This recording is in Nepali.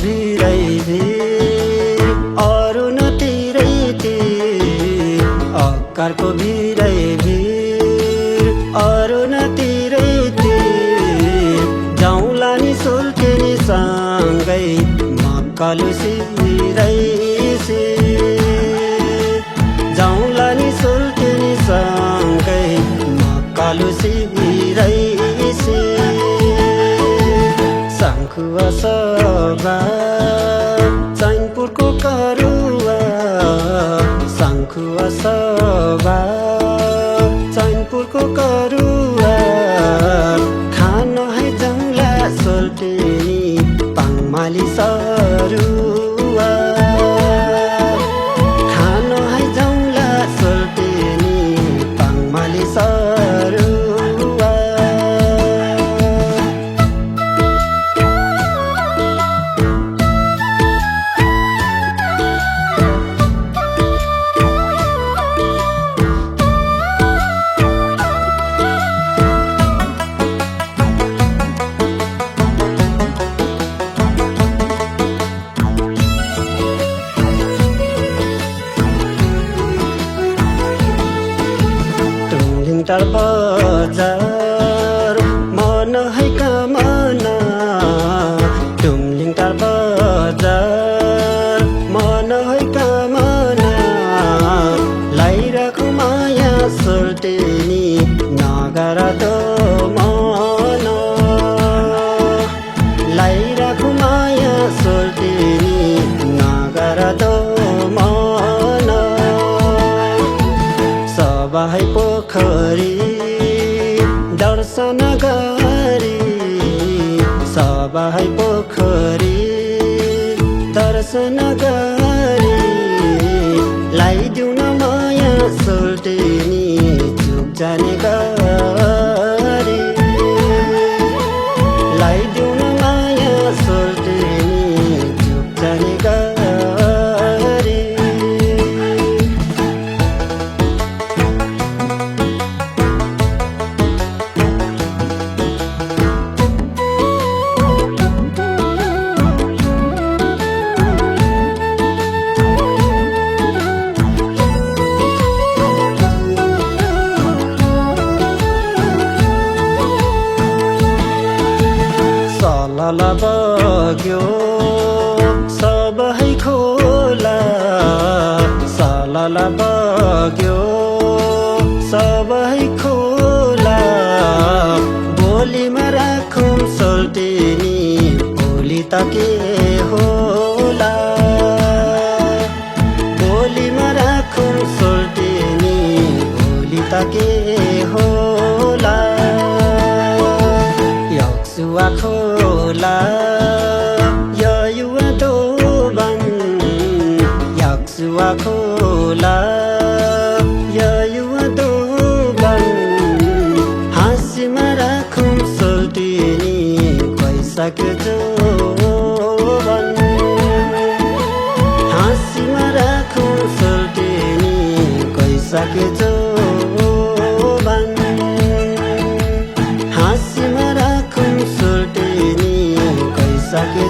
भिरै भिर अरू नतिरै तिर अक्कारको भिरै भिर अरू नतिरै तिर जाउँला नि सुल्के नि सँगै मक्कल सिरै जाउँला नि सुल्के नि सँगै मक्कल सिरै शङ्खुवा सभा चैनपुरको करुवा शङ्खुवा सभा चैनपुरको करुवा खान है जङ्गला सोल्टेनी पाङमाली सरुवा खान है जङ्गला सोल्टेनी पाङमाली सरुवा टार बजार मन है कामना टुमलिङ टार बजार मन है कामना लाइराखु माया सोल्टेनी नगर दो मन लाइराखु माया सोल्टेनी नगर दो मन सबै पोखरी दर्शन गरी सबै पोखरी दर्शन गरी लाइदिउ न माया सोल्टेनी चुप जाने गरी लाइदिउ न माया सोल्टेनी चुप जाने गरी सलल बग्यो सबै खोला सलल बग्यो सबै खोला भोलिमा राखौँ सोल्टेनी भोलि त के होला भोलिमा राखौँ सोल्टेनी भोलि त के होला यक्सुवा खोला युवा दोबन यक्सुवा खोला युवा दोबन हाँसीमा राखौँ सोल्टेनी गइसक्यो जोबन हाँसीमा राखौँ सोल्टेनी गइसक्यो जोबन हाँसीमा राखौँ सोल्टेनी गइसक्यो